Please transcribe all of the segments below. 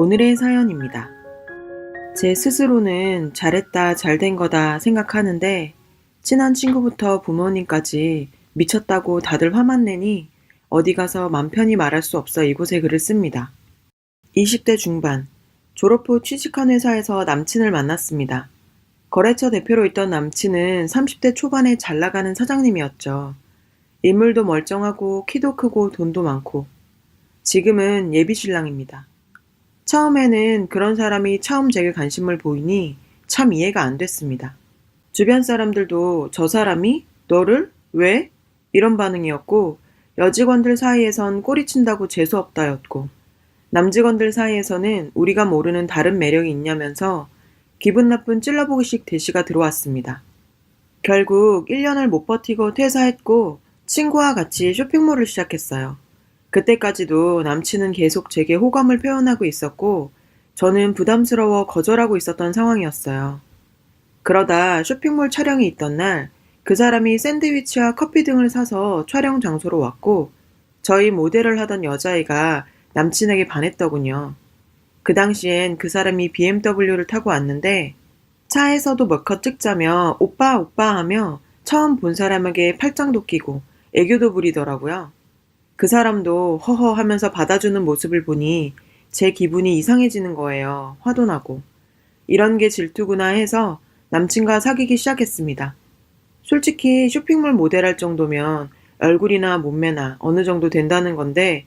오늘의 사연입니다. 제 스스로는 잘했다, 잘된 거다 생각하는데 친한 친구부터 부모님까지 미쳤다고 다들 화만 내니 어디 가서 맘 편히 말할 수 없어 이곳에 글을 씁니다. 20대 중반, 졸업 후 취직한 회사에서 남친을 만났습니다. 거래처 대표로 있던 남친은 30대 초반에 잘 나가는 사장님이었죠. 인물도 멀쩡하고 키도 크고 돈도 많고 지금은 예비 신랑입니다. 처음에는 그런 사람이 처음 제게 관심을 보이니 참 이해가 안 됐습니다. 주변 사람들도 저 사람이? 너를? 왜? 이런 반응이었고 여직원들 사이에선 꼬리친다고 재수없다였고 남직원들 사이에서는 우리가 모르는 다른 매력이 있냐면서 기분 나쁜 찔러보기식 대시가 들어왔습니다. 결국 1년을 못 버티고 퇴사했고 친구와 같이 쇼핑몰을 시작했어요. 그때까지도 남친은 계속 제게 호감을 표현하고 있었고 저는 부담스러워 거절하고 있었던 상황이었어요. 그러다 쇼핑몰 촬영이 있던 날 그 사람이 샌드위치와 커피 등을 사서 촬영 장소로 왔고 저희 모델을 하던 여자애가 남친에게 반했더군요. 그 당시엔 그 사람이 BMW를 타고 왔는데 차에서도 몇 컷 찍자며 오빠 오빠 하며 처음 본 사람에게 팔짱도 끼고 애교도 부리더라고요. 그 사람도 허허 하면서 받아주는 모습을 보니 제 기분이 이상해지는 거예요. 화도 나고. 이런 게 질투구나 해서 남친과 사귀기 시작했습니다. 솔직히 쇼핑몰 모델할 정도면 얼굴이나 몸매나 어느 정도 된다는 건데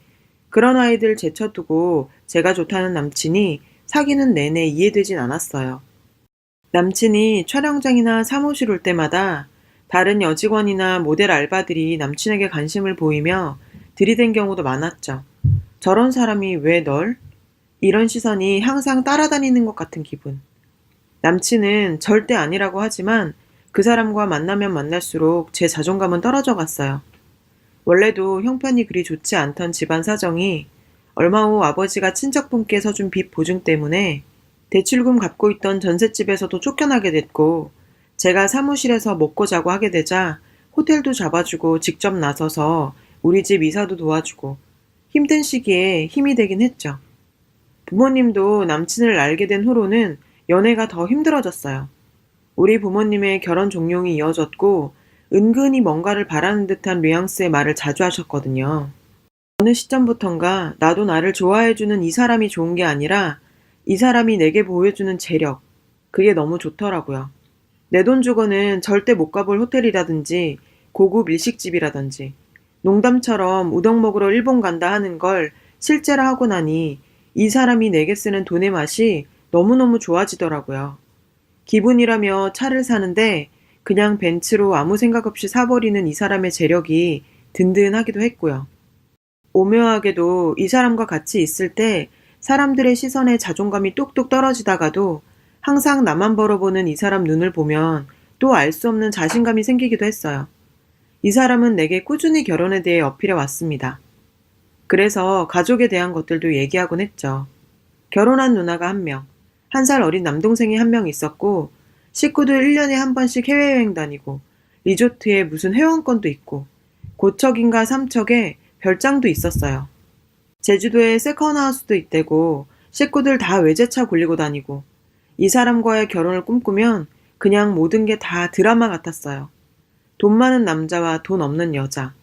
그런 아이들 제쳐두고 제가 좋다는 남친이 사귀는 내내 이해되진 않았어요. 남친이 촬영장이나 사무실 올 때마다 다른 여직원이나 모델 알바들이 남친에게 관심을 보이며 들이댄 경우도 많았죠. 저런 사람이 왜 널? 이런 시선이 항상 따라다니는 것 같은 기분. 남친은 절대 아니라고 하지만 그 사람과 만나면 만날수록 제 자존감은 떨어져 갔어요. 원래도 형편이 그리 좋지 않던 집안 사정이 얼마 후 아버지가 친척분께 서준 빚 보증 때문에 대출금 갚고 있던 전셋집에서도 쫓겨나게 됐고 제가 사무실에서 먹고 자고 하게 되자 호텔도 잡아주고 직접 나서서 우리 집 이사도 도와주고 힘든 시기에 힘이 되긴 했죠. 부모님도 남친을 알게 된 후로는 연애가 더 힘들어졌어요. 우리 부모님의 결혼 종용이 이어졌고 은근히 뭔가를 바라는 듯한 뉘앙스의 말을 자주 하셨거든요. 어느 시점부턴가 나도 나를 좋아해주는 이 사람이 좋은 게 아니라 이 사람이 내게 보여주는 재력, 그게 너무 좋더라고요. 내 돈 주고는 절대 못 가볼 호텔이라든지 고급 일식집이라든지 농담처럼 우동 먹으러 일본 간다 하는 걸 실제로 하고 나니 이 사람이 내게 쓰는 돈의 맛이 너무너무 좋아지더라고요. 기분이라며 차를 사는데 그냥 벤츠로 아무 생각 없이 사버리는 이 사람의 재력이 든든하기도 했고요. 오묘하게도 이 사람과 같이 있을 때 사람들의 시선에 자존감이 뚝뚝 떨어지다가도 항상 나만 벌어보는 이 사람 눈을 보면 또 알 수 없는 자신감이 생기기도 했어요. 이 사람은 내게 꾸준히 결혼에 대해 어필해 왔습니다. 그래서 가족에 대한 것들도 얘기하곤 했죠. 결혼한 누나가 한 명, 1살 어린 남동생이 한 명 있었고 식구들 1년에 한 번씩 해외여행 다니고 리조트에 무슨 회원권도 있고 고척인가 삼척에 별장도 있었어요. 제주도에 세컨하우스도 있대고 식구들 다 외제차 굴리고 다니고 이 사람과의 결혼을 꿈꾸면 그냥 모든 게 다 드라마 같았어요. 돈 많은 남자와 돈 없는 여자.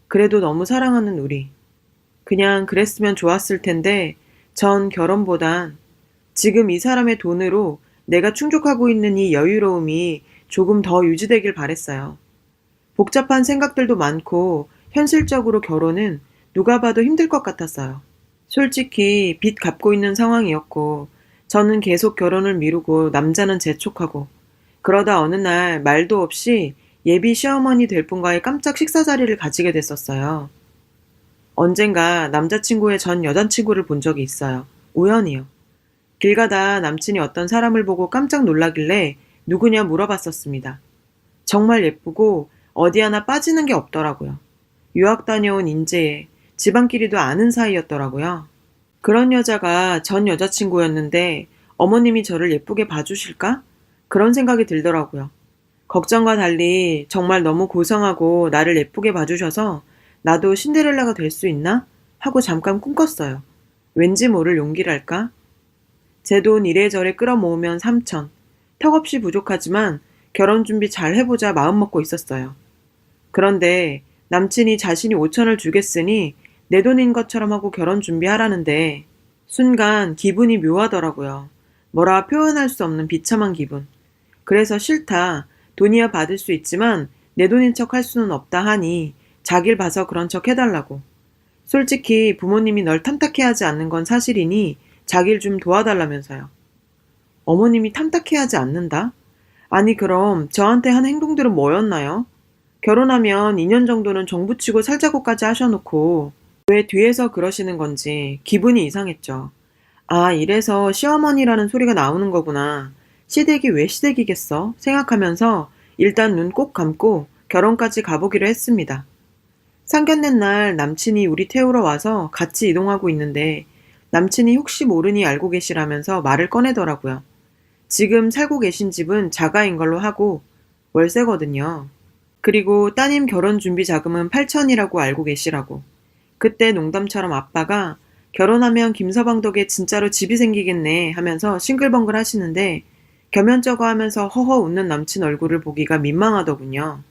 그래도 너무 사랑하는 우리. 그냥 그랬으면 좋았을 텐데 전 결혼보단 지금 이 사람의 돈으로 내가 충족하고 있는 이 여유로움이 조금 더 유지되길 바랬어요. 복잡한 생각들도 많고 현실적으로 결혼은 누가 봐도 힘들 것 같았어요. 솔직히 빚 갚고 있는 상황이었고 저는 계속 결혼을 미루고 남자는 재촉하고 그러다 어느 날 말도 없이 예비 시어머니 될 분과의 깜짝 식사 자리를 가지게 됐었어요. 언젠가 남자친구의 전 여자친구를 본 적이 있어요. 우연히요. 길 가다 남친이 어떤 사람을 보고 깜짝 놀라길래 누구냐 물어봤었습니다. 정말 예쁘고 어디 하나 빠지는 게 없더라고요. 유학 다녀온 인재에 집안끼리도 아는 사이였더라고요. 그런 여자가 전 여자친구였는데 어머님이 저를 예쁘게 봐주실까? 그런 생각이 들더라고요. 걱정과 달리 정말 너무 고상하고 나를 예쁘게 봐주셔서 나도 신데렐라가 될 수 있나? 하고 잠깐 꿈꿨어요. 왠지 모를 용기랄까? 제 돈 이래저래 끌어모으면 3천. 턱없이 부족하지만 결혼 준비 잘 해보자 마음먹고 있었어요. 그런데 남친이 자신이 5천을 주겠으니 내 돈인 것처럼 하고 결혼 준비하라는데 순간 기분이 묘하더라고요. 뭐라 표현할 수 없는 비참한 기분. 그래서 싫다. 돈이야 받을 수 있지만 내 돈인 척 할 수는 없다 하니 자길 봐서 그런 척 해달라고. 솔직히 부모님이 널 탐탁해하지 않는 건 사실이니 자길 좀 도와달라면서요. 어머님이 탐탁해하지 않는다? 아니 그럼 저한테 한 행동들은 뭐였나요? 결혼하면 2년 정도는 정부치고 살자고까지 하셔놓고 왜 뒤에서 그러시는 건지 기분이 이상했죠. 아, 이래서 시어머니라는 소리가 나오는 거구나. 시댁이 왜 시댁이겠어? 생각하면서 일단 눈 꼭 감고 결혼까지 가보기로 했습니다. 상견례 날 남친이 우리 태우러 와서 같이 이동하고 있는데 남친이 혹시 모르니 알고 계시라면서 말을 꺼내더라고요. 지금 살고 계신 집은 자가인 걸로 하고 월세거든요. 그리고 따님 결혼 준비 자금은 8천이라고 알고 계시라고. 그때 농담처럼 아빠가 결혼하면 김서방 덕에 진짜로 집이 생기겠네 하면서 싱글벙글 하시는데 겸연쩍어 하면서 허허 웃는 남친 얼굴을 보기가 민망하더군요.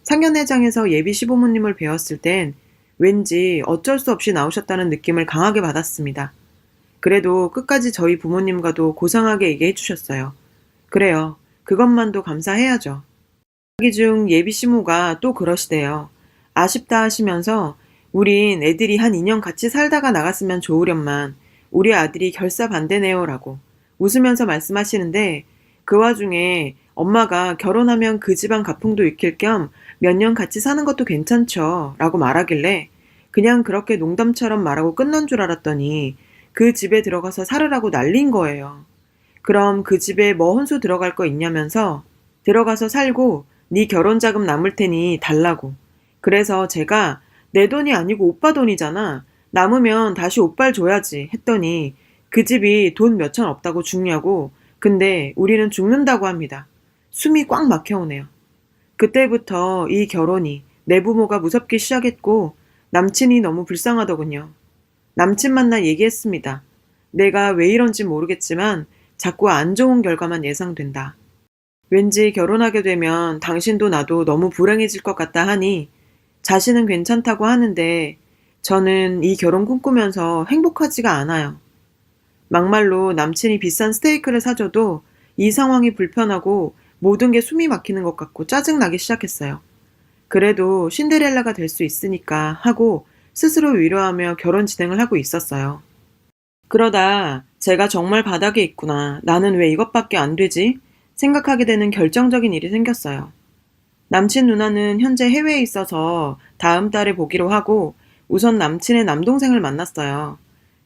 상견례장에서 예비 시부모님을 뵈었을 땐 왠지 어쩔 수 없이 나오셨다는 느낌을 강하게 받았습니다. 그래도 끝까지 저희 부모님과도 고상하게 얘기해 주셨어요. 그래요. 그것만도 감사해야죠. 이야기 중 예비 시모가 또 그러시대요. 아쉽다 하시면서 우린 애들이 한 2년 같이 살다가 나갔으면 좋으련만 우리 아들이 결사 반대네요 라고 웃으면서 말씀하시는데 그 와중에 엄마가 결혼하면 그 집안 가풍도 익힐 겸 몇 년 같이 사는 것도 괜찮죠 라고 말하길래 그냥 그렇게 농담처럼 말하고 끝난 줄 알았더니 그 집에 들어가서 살으라고 난린 거예요. 그럼 그 집에 뭐 혼수 들어갈 거 있냐면서 들어가서 살고 네 결혼 자금 남을 테니 달라고. 그래서 제가 내 돈이 아니고 오빠 돈이잖아. 남으면 다시 오빠를 줘야지 했더니 그 집이 돈 몇천 없다고 죽냐고. 근데 우리는 죽는다고 합니다. 숨이 꽉 막혀오네요. 그때부터 이 결혼이 내 부모가 무섭기 시작했고 남친이 너무 불쌍하더군요. 남친 만나 얘기했습니다. 내가 왜 이런지 모르겠지만 자꾸 안 좋은 결과만 예상된다. 왠지 결혼하게 되면 당신도 나도 너무 불행해질 것 같다 하니 자신은 괜찮다고 하는데 저는 이 결혼 꿈꾸면서 행복하지가 않아요. 막말로 남친이 비싼 스테이크를 사줘도 이 상황이 불편하고 모든 게 숨이 막히는 것 같고 짜증나기 시작했어요. 그래도 신데렐라가 될 수 있으니까 하고 스스로 위로하며 결혼 진행을 하고 있었어요. 그러다 제가 정말 바닥에 있구나. 나는 왜 이것밖에 안 되지? 생각하게 되는 결정적인 일이 생겼어요. 남친 누나는 현재 해외에 있어서 다음 달에 보기로 하고 우선 남친의 남동생을 만났어요.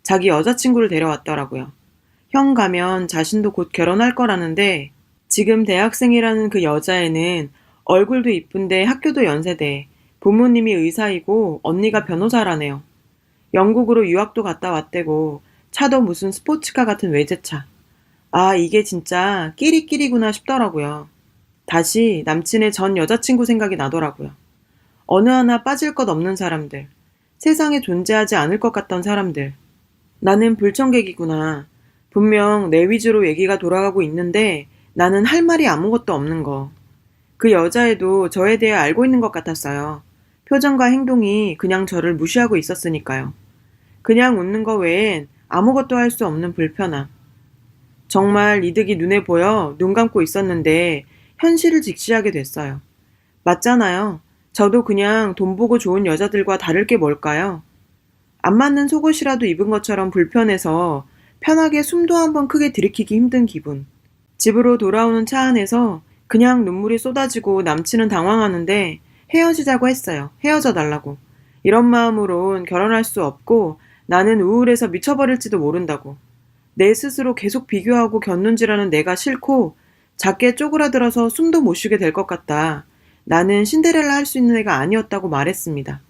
자기 여자친구를 데려왔더라고요. 형 가면 자신도 곧 결혼할 거라는데 지금 대학생이라는 그 여자애는 얼굴도 이쁜데 학교도 연세대, 부모님이 의사이고 언니가 변호사라네요. 영국으로 유학도 갔다 왔대고 차도 무슨 스포츠카 같은 외제차. 아, 이게 진짜 끼리끼리구나 싶더라고요. 다시 남친의 전 여자친구 생각이 나더라고요. 어느 하나 빠질 것 없는 사람들. 세상에 존재하지 않을 것 같던 사람들. 나는 불청객이구나. 분명 내 위주로 얘기가 돌아가고 있는데 나는 할 말이 아무것도 없는 거. 그 여자애도 저에 대해 알고 있는 것 같았어요. 표정과 행동이 그냥 저를 무시하고 있었으니까요. 그냥 웃는 거 외엔 아무것도 할 수 없는 불편함. 정말 이득이 눈에 보여 눈 감고 있었는데 현실을 직시하게 됐어요. 맞잖아요. 저도 그냥 돈 보고 좋은 여자들과 다를 게 뭘까요? 안 맞는 속옷이라도 입은 것처럼 불편해서 편하게 숨도 한번 크게 들이키기 힘든 기분. 집으로 돌아오는 차 안에서 그냥 눈물이 쏟아지고 남친은 당황하는데 헤어지자고 했어요. 헤어져 달라고. 이런 마음으론 결혼할 수 없고 나는 우울해서 미쳐버릴지도 모른다고. 내 스스로 계속 비교하고 견눈질하는 내가 싫고 작게 쪼그라들어서 숨도 못 쉬게 될 것 같다. 나는 신데렐라 할 수 있는 애가 아니었다고 말했습니다.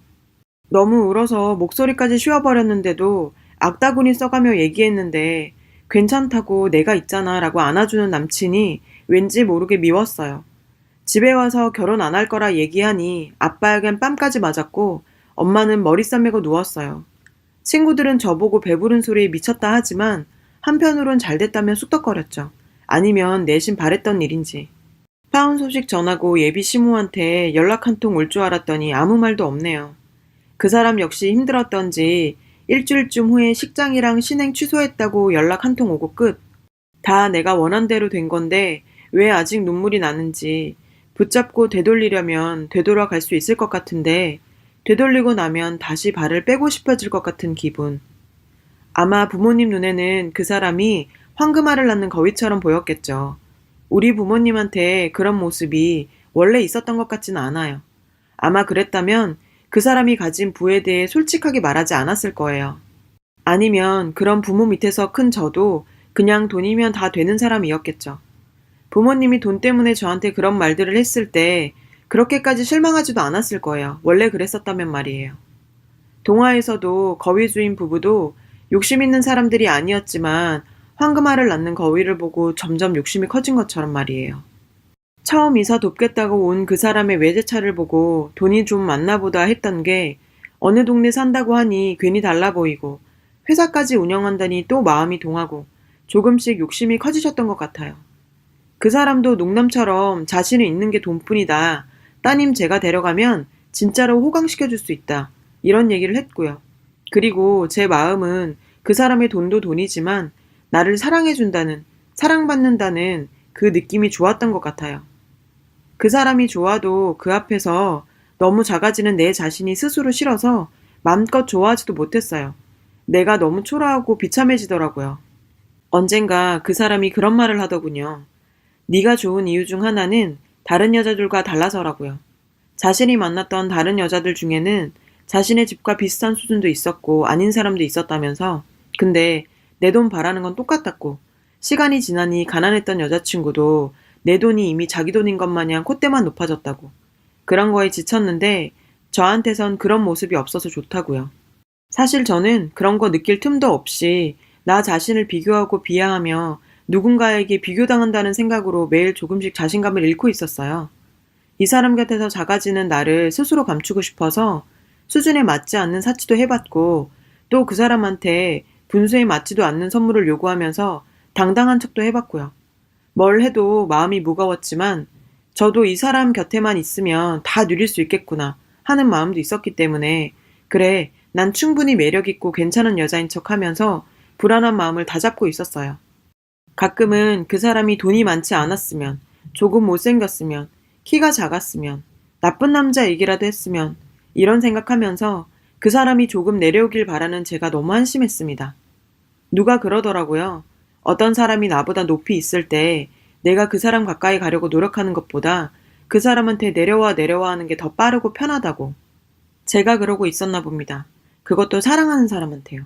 너무 울어서 목소리까지 쉬어버렸는데도 악다구니 써가며 얘기했는데 괜찮다고 내가 있잖아 라고 안아주는 남친이 왠지 모르게 미웠어요. 집에 와서 결혼 안 할 거라 얘기하니 아빠에겐 뺨까지 맞았고 엄마는 머리 싸매고 누웠어요. 친구들은 저보고 배부른 소리에 미쳤다 하지만 한편으론 잘 됐다면 쑥덕거렸죠. 아니면 내심 바랬던 일인지. 파혼 소식 전하고 예비 시모한테 연락 한 통 올 줄 알았더니 아무 말도 없네요. 그 사람 역시 힘들었던지 일주일쯤 후에 식장이랑 신행 취소했다고 연락 한 통 오고 끝. 다 내가 원한 대로 된 건데 왜 아직 눈물이 나는지. 붙잡고 되돌리려면 되돌아갈 수 있을 것 같은데 되돌리고 나면 다시 발을 빼고 싶어질 것 같은 기분. 아마 부모님 눈에는 그 사람이 황금알을 낳는 거위처럼 보였겠죠. 우리 부모님한테 그런 모습이 원래 있었던 것 같지는 않아요. 아마 그랬다면 그 사람이 가진 부에 대해 솔직하게 말하지 않았을 거예요. 아니면 그런 부모 밑에서 큰 저도 그냥 돈이면 다 되는 사람이었겠죠. 부모님이 돈 때문에 저한테 그런 말들을 했을 때 그렇게까지 실망하지도 않았을 거예요. 원래 그랬었다면 말이에요. 동화에서도 거위 주인 부부도 욕심 있는 사람들이 아니었지만 황금알을 낳는 거위를 보고 점점 욕심이 커진 것처럼 말이에요. 처음 이사 돕겠다고 온 그 사람의 외제차를 보고 돈이 좀 많나 보다 했던 게 어느 동네 산다고 하니 괜히 달라 보이고 회사까지 운영한다니 또 마음이 동하고 조금씩 욕심이 커지셨던 것 같아요. 그 사람도 농담처럼 자신은 있는 게 돈뿐이다. 따님 제가 데려가면 진짜로 호강시켜줄 수 있다. 이런 얘기를 했고요. 그리고 제 마음은 그 사람의 돈도 돈이지만 나를 사랑해준다는, 사랑받는다는 그 느낌이 좋았던 것 같아요. 그 사람이 좋아도 그 앞에서 너무 작아지는 내 자신이 스스로 싫어서 마음껏 좋아하지도 못했어요. 내가 너무 초라하고 비참해지더라고요. 언젠가 그 사람이 그런 말을 하더군요. 네가 좋은 이유 중 하나는 다른 여자들과 달라서라고요. 자신이 만났던 다른 여자들 중에는 자신의 집과 비슷한 수준도 있었고 아닌 사람도 있었다면서 근데 내 돈 바라는 건 똑같았고 시간이 지나니 가난했던 여자친구도 내 돈이 이미 자기 돈인 것 마냥 콧대만 높아졌다고. 그런 거에 지쳤는데 저한테선 그런 모습이 없어서 좋다고요. 사실 저는 그런 거 느낄 틈도 없이 나 자신을 비교하고 비하하며 누군가에게 비교당한다는 생각으로 매일 조금씩 자신감을 잃고 있었어요. 이 사람 곁에서 작아지는 나를 스스로 감추고 싶어서 수준에 맞지 않는 사치도 해봤고 또 그 사람한테 분수에 맞지도 않는 선물을 요구하면서 당당한 척도 해봤고요. 뭘 해도 마음이 무거웠지만 저도 이 사람 곁에만 있으면 다 누릴 수 있겠구나 하는 마음도 있었기 때문에 그래, 난 충분히 매력있고 괜찮은 여자인 척 하면서 불안한 마음을 다잡고 있었어요. 가끔은 그 사람이 돈이 많지 않았으면, 조금 못생겼으면, 키가 작았으면, 나쁜 남자 얘기라도 했으면 이런 생각하면서 그 사람이 조금 내려오길 바라는 제가 너무 한심했습니다. 누가 그러더라고요. 어떤 사람이 나보다 높이 있을 때 내가 그 사람 가까이 가려고 노력하는 것보다 그 사람한테 내려와 하는 게 더 빠르고 편하다고. 제가 그러고 있었나 봅니다. 그것도 사랑하는 사람한테요.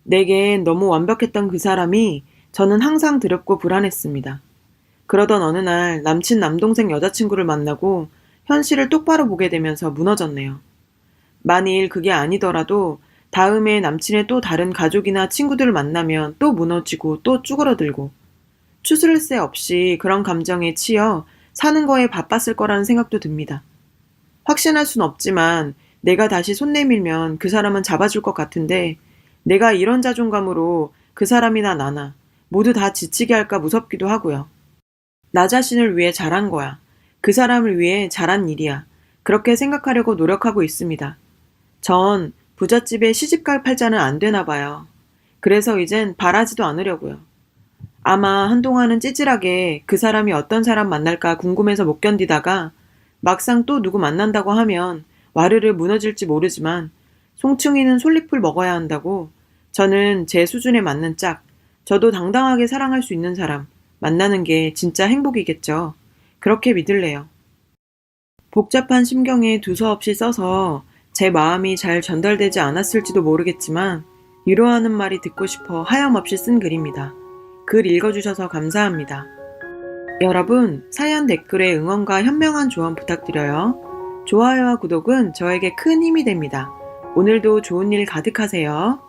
내겐 너무 완벽했던 그 사람이 저는 항상 두렵고 불안했습니다. 그러던 어느 날 남친 남동생 여자친구를 만나고 현실을 똑바로 보게 되면서 무너졌네요. 만일 그게 아니더라도 다음에 남친의 또 다른 가족이나 친구들을 만나면 또 무너지고 또 쭈그러들고 추스를 새 없이 그런 감정에 치여 사는 거에 바빴을 거라는 생각도 듭니다. 확신할 순 없지만 내가 다시 손 내밀면 그 사람은 잡아줄 것 같은데 내가 이런 자존감으로 그 사람이나 나나 모두 다 지치게 할까 무섭기도 하고요. 나 자신을 위해 잘한 거야. 그 사람을 위해 잘한 일이야. 그렇게 생각하려고 노력하고 있습니다. 전 부잣집에 시집갈 팔자는 안 되나 봐요. 그래서 이젠 바라지도 않으려고요. 아마 한동안은 찌질하게 그 사람이 어떤 사람 만날까 궁금해서 못 견디다가 막상 또 누구 만난다고 하면 와르르 무너질지 모르지만 송충이는 솔잎을 먹어야 한다고 저는 제 수준에 맞는 짝, 저도 당당하게 사랑할 수 있는 사람 만나는 게 진짜 행복이겠죠. 그렇게 믿을래요. 복잡한 심경에 두서없이 써서 제 마음이 잘 전달되지 않았을지도 모르겠지만 위로하는 말이 듣고 싶어 하염없이 쓴 글입니다. 글 읽어주셔서 감사합니다. 여러분, 사연 댓글에 응원과 현명한 조언 부탁드려요. 좋아요와 구독은 저에게 큰 힘이 됩니다. 오늘도 좋은 일 가득하세요.